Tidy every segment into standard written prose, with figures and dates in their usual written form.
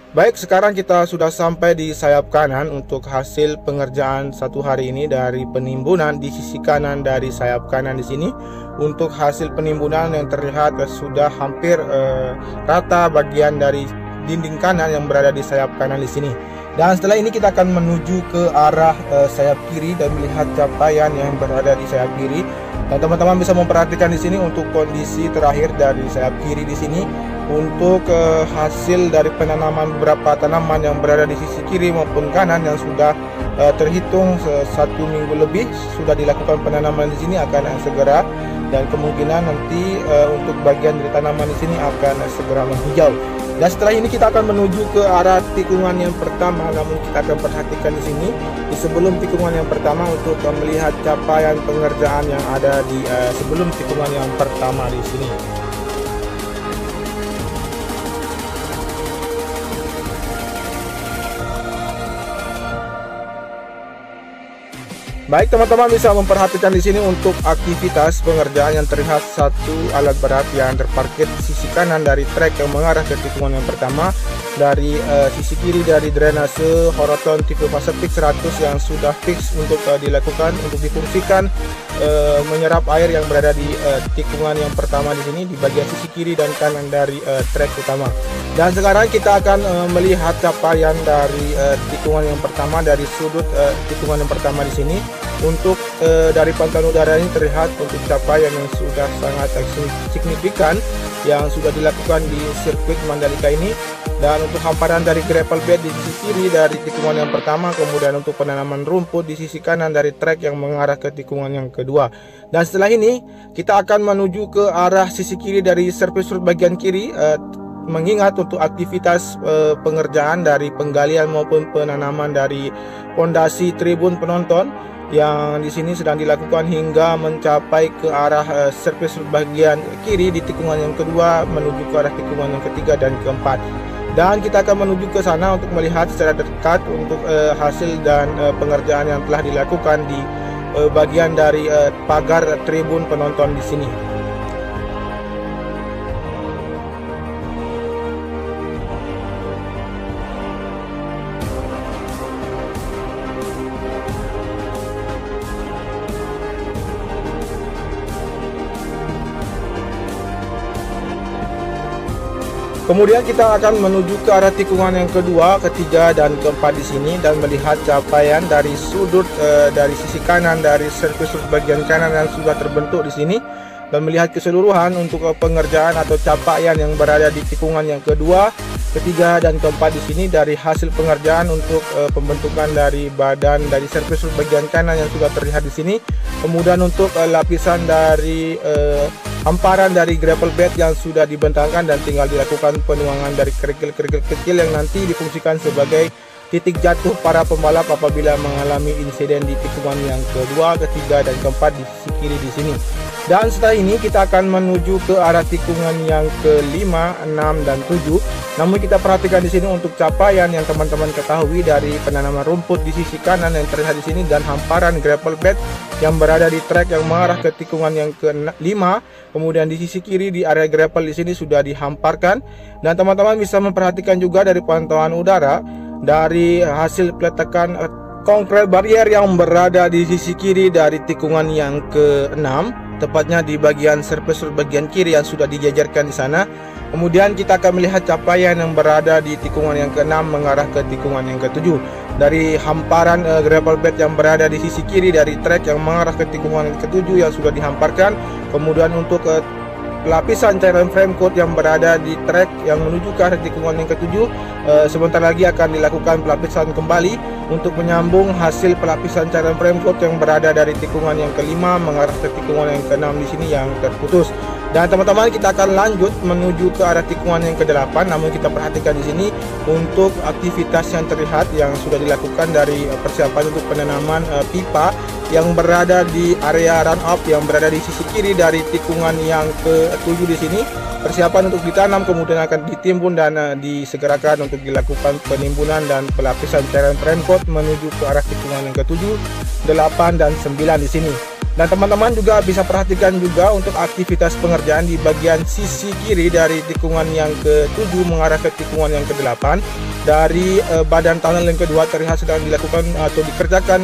Baik, sekarang kita sudah sampai di sayap kanan untuk hasil pengerjaan satu hari ini dari penimbunan di sisi kanan dari sayap kanan di sini. Untuk hasil penimbunan yang terlihat sudah hampir rata bagian dari dinding kanan yang berada di sayap kanan di sini. Dan setelah ini kita akan menuju ke arah sayap kiri dan melihat capaian yang berada di sayap kiri. Dan teman-teman bisa memperhatikan di sini untuk kondisi terakhir dari sayap kiri di sini. Untuk hasil dari penanaman beberapa tanaman yang berada di sisi kiri maupun kanan yang sudah terhitung 1 minggu lebih sudah dilakukan penanaman di sini akan segera, dan kemungkinan nanti untuk bagian dari tanaman di sini akan segera menghijau. Dan setelah ini kita akan menuju ke arah tikungan yang pertama, namun kita akan perhatikan di sini di sebelum tikungan yang pertama untuk melihat capaian pengerjaan yang ada di sebelum tikungan yang pertama di sini. Baik, teman-teman bisa memperhatikan di sini untuk aktivitas pengerjaan yang terlihat satu alat berat yang terparkir di sisi kanan dari trek yang mengarah ke tikungan yang pertama, dari sisi kiri dari drainase Horoton tipe fase fix 100 yang sudah fix untuk dilakukan untuk difungsikan menyerap air yang berada di tikungan yang pertama di sini di bagian sisi kiri dan kanan dari trek utama. Dan sekarang kita akan melihat capaian dari tikungan yang pertama dari sudut tikungan yang pertama di sini. Untuk dari pantauan udara ini terlihat untuk capaian yang sudah sangat signifikan yang sudah dilakukan di sirkuit Mandalika ini. Dan untuk hamparan dari gravel bed di sisi kiri dari tikungan yang pertama, kemudian untuk penanaman rumput di sisi kanan dari trek yang mengarah ke tikungan yang kedua. Dan setelah ini kita akan menuju ke arah sisi kiri dari surface road bagian kiri, mengingat untuk aktivitas pengerjaan dari penggalian maupun penanaman dari pondasi tribun penonton yang di sini sedang dilakukan hingga mencapai ke arah surface bagian kiri di tikungan yang kedua menuju ke arah tikungan yang ketiga dan keempat. Dan kita akan menuju ke sana untuk melihat secara dekat untuk hasil dan pengerjaan yang telah dilakukan di bagian dari pagar tribun penonton di sini. Kemudian kita akan menuju ke arah tikungan yang kedua, ketiga, dan keempat di sini dan melihat capaian dari sudut dari sisi kanan dari surface bagian kanan yang sudah terbentuk di sini, dan melihat keseluruhan untuk pengerjaan atau capaian yang berada di tikungan yang kedua, ketiga, dan keempat di sini dari hasil pengerjaan untuk pembentukan dari badan dari surface bagian kanan yang sudah terlihat di sini. Kemudian untuk lapisan dari hamparan dari gravel bed yang sudah dibentangkan dan tinggal dilakukan penuangan dari kerikil-kerikil kecil yang nanti difungsikan sebagai titik jatuh para pembalap apabila mengalami insiden di tikungan yang kedua, ketiga, dan keempat di sisi kiri di sini. Dan setelah ini kita akan menuju ke arah tikungan yang kelima, 6, dan 7. Namun kita perhatikan di sini untuk capaian yang teman-teman ketahui dari penanaman rumput di sisi kanan yang terlihat di sini dan hamparan gravel bed yang berada di trek yang mengarah ke tikungan yang ke-5. Kemudian di sisi kiri di area gravel di sini sudah dihamparkan, dan teman-teman bisa memperhatikan juga dari pantauan udara dari hasil peletakan konkret barrier yang berada di sisi kiri dari tikungan yang ke-6, tepatnya di bagian surface bagian kiri yang sudah dijajarkan di sana. Kemudian kita akan melihat capaian yang berada di tikungan yang ke-6 mengarah ke tikungan yang ke-7 dari hamparan gravel bed yang berada di sisi kiri dari trek yang mengarah ke tikungan yang ke-7 yang sudah dihamparkan. Kemudian untuk lapisan cairan frame coat yang berada di trek yang menuju ke arah tikungan yang ke-7 sebentar lagi akan dilakukan pelapisan kembali untuk menyambung hasil pelapisan cairan frame coat yang berada dari tikungan yang ke-5 mengarah ke tikungan yang ke-6 di sini yang terputus. Dan teman-teman kita akan lanjut menuju ke arah tikungan yang ke-8. Namun kita perhatikan di sini untuk aktivitas yang terlihat yang sudah dilakukan dari persiapan untuk penanaman pipa yang berada di area run up yang berada di sisi kiri dari tikungan yang ke-7 di sini. Persiapan untuk ditanam kemudian akan ditimbun dan disegerakan untuk dilakukan penimbunan dan pelapisan cairan frame coat menuju ke arah tikungan yang ke-7, 8, dan 9 di sini. Dan teman-teman juga bisa perhatikan juga untuk aktivitas pengerjaan di bagian sisi kiri dari tikungan yang ke-7 mengarah ke tikungan yang ke-8. Dari badan tunnel yang kedua terlihat sedang dilakukan atau dikerjakan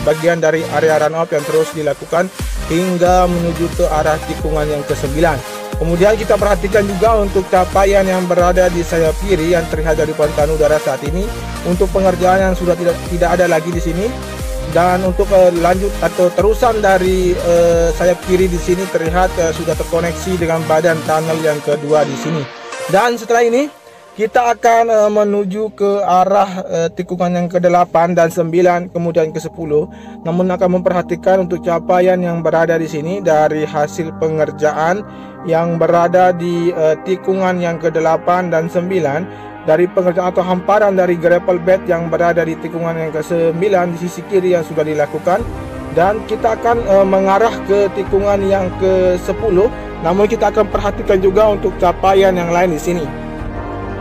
bagian dari area runoff yang terus dilakukan hingga menuju ke arah tikungan yang ke-9. Kemudian kita perhatikan juga untuk capaian yang berada di sayap kiri yang terlihat dari pantauan udara saat ini untuk pengerjaan yang sudah tidak ada lagi di sini. Dan untuk lanjut atau terusan dari sayap kiri di sini terlihat sudah terkoneksi dengan badan tunnel yang kedua di sini. Dan setelah ini kita akan menuju ke arah tikungan yang ke-8 dan 9 kemudian ke-10. Namun akan memperhatikan untuk capaian yang berada di sini dari hasil pengerjaan yang berada di tikungan yang ke-8 dan 9. Dari pengerjaan atau hamparan dari gravel bed yang berada di tikungan yang ke-9 di sisi kiri yang sudah dilakukan. Dan kita akan mengarah ke tikungan yang ke-10. Namun kita akan perhatikan juga untuk capaian yang lain di sini.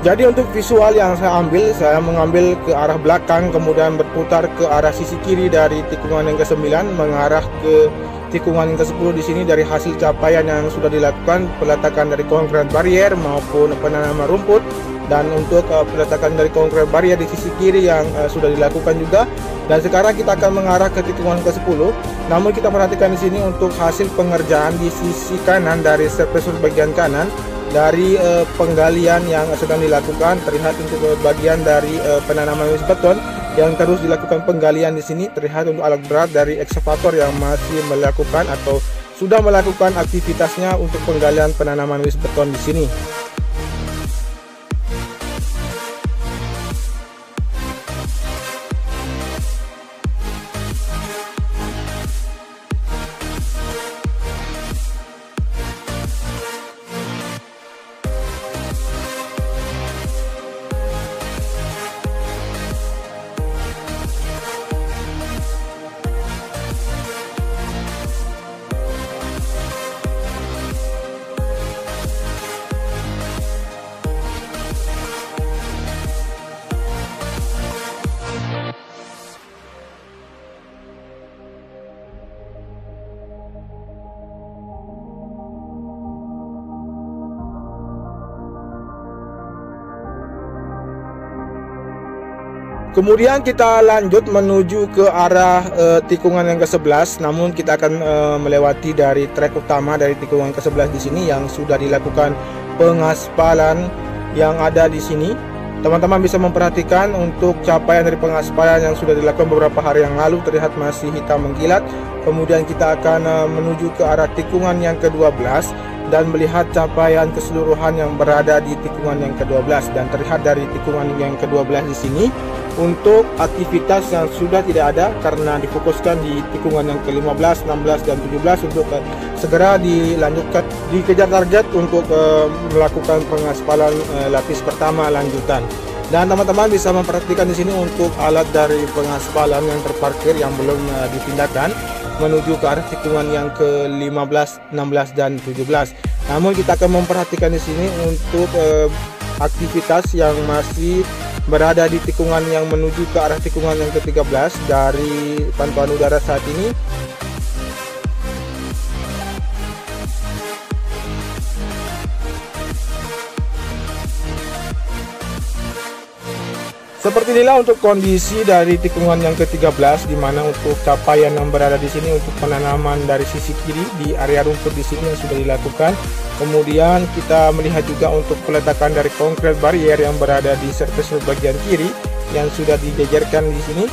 Jadi untuk visual yang saya mengambil ke arah belakang, kemudian berputar ke arah sisi kiri dari tikungan yang ke-9 mengarah ke tikungan yang ke-10 di sini. Dari hasil capaian yang sudah dilakukan, peletakan dari konkret barrier maupun penanaman rumput. Dan untuk peletakan dari konkret barrier di sisi kiri yang sudah dilakukan juga. Dan sekarang kita akan mengarah ke tikungan ke-10. Namun kita perhatikan di sini untuk hasil pengerjaan di sisi kanan dari surface bagian kanan dari penggalian yang sedang dilakukan, terlihat untuk bagian dari penanaman beton yang terus dilakukan penggalian di sini. Terlihat untuk alat berat dari ekskavator yang masih melakukan atau sudah melakukan aktivitasnya untuk penggalian penanaman beton di sini. Kemudian kita lanjut menuju ke arah tikungan yang ke-11. Namun kita akan melewati dari trek utama dari tikungan ke-11 di sini yang sudah dilakukan pengaspalan yang ada di sini. Teman-teman bisa memperhatikan untuk capaian dari pengaspalan yang sudah dilakukan beberapa hari yang lalu terlihat masih hitam mengkilat. Kemudian kita akan menuju ke arah tikungan yang ke-12 dan melihat capaian keseluruhan yang berada di tikungan yang ke-12. Dan terlihat dari tikungan yang ke-12 di sini untuk aktivitas yang sudah tidak ada karena difokuskan di tikungan yang ke-15, 16 dan 17 untuk segera dilanjutkan, dikejar target untuk melakukan pengaspalan lapis pertama lanjutan. Dan teman-teman bisa memperhatikan di sini untuk alat dari pengaspalan yang terparkir yang belum dipindahkan menuju ke arah tikungan yang ke-15, 16 dan 17. Namun kita akan memperhatikan di sini untuk aktivitas yang masih berada di tikungan yang menuju ke arah tikungan yang ke-13 dari pantauan udara saat ini. Seperti inilah untuk kondisi dari tikungan yang ke-13, di mana untuk capaian yang berada di sini untuk penanaman dari sisi kiri di area rumput di sini yang sudah dilakukan. Kemudian kita melihat juga untuk peletakan dari konkret barrier yang berada di surface bagian kiri yang sudah dijejerkan di sini.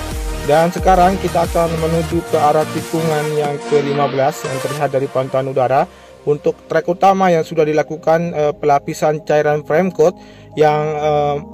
Dan sekarang kita akan menuju ke arah tikungan yang ke-15 yang terlihat dari pantauan udara. Untuk trek utama yang sudah dilakukan pelapisan cairan frame coat yang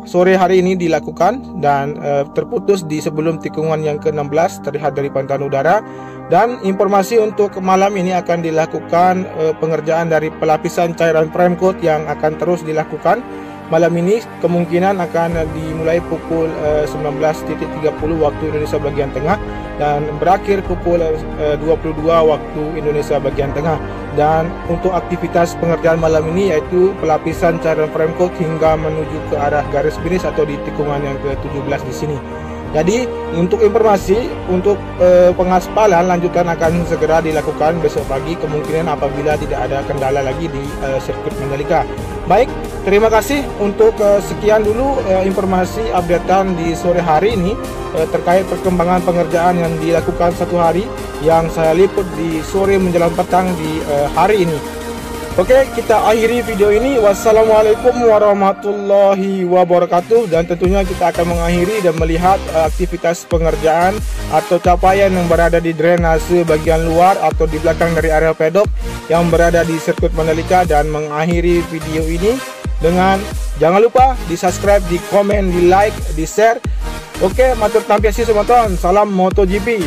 sore hari ini dilakukan dan terputus di sebelum tikungan yang ke-16 terlihat dari pantauan udara. Dan informasi untuk malam ini akan dilakukan pengerjaan dari pelapisan cairan frame coat yang akan terus dilakukan. Malam ini kemungkinan akan dimulai pukul 19.30 waktu Indonesia bagian tengah dan berakhir pukul 22 waktu Indonesia bagian tengah. Dan untuk aktivitas pengerjaan malam ini yaitu pelapisan cairan frame coat hingga menuju ke arah garis finish atau di tikungan yang ke-17 di sini. Jadi untuk informasi untuk pengaspalan lanjutan akan segera dilakukan besok pagi, kemungkinan apabila tidak ada kendala lagi di sirkuit Mandalika. Baik, terima kasih untuk sekian dulu informasi updatean di sore hari ini terkait perkembangan pengerjaan yang dilakukan satu hari yang saya liput di sore menjelang petang di hari ini. Oke, kita akhiri video ini. Wassalamualaikum warahmatullahi wabarakatuh. Dan tentunya kita akan mengakhiri dan melihat aktivitas pengerjaan atau capaian yang berada di drainase bagian luar atau di belakang dari area pedok yang berada di sirkuit Mandalika, dan mengakhiri video ini dengan jangan lupa di subscribe, di komen, di like, di share. Oke, matur tampiasi teman-teman. Salam MotoGP.